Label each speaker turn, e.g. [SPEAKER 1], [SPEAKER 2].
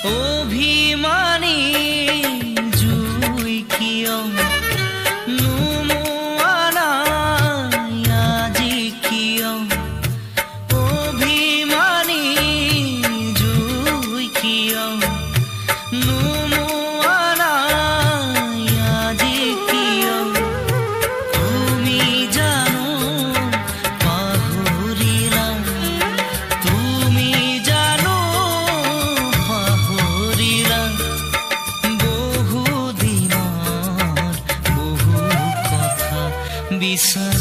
[SPEAKER 1] অভিমানী জুই কিয় নুমুৱা নাই আজি কিয় অভিমানী জুই কিয় নুমুৱা নাই আজি কিয় তুমি জানো পাহৰিলা তুমি জানো পাহৰিলা বহু দিনৰ বহু কথা বিচাৰি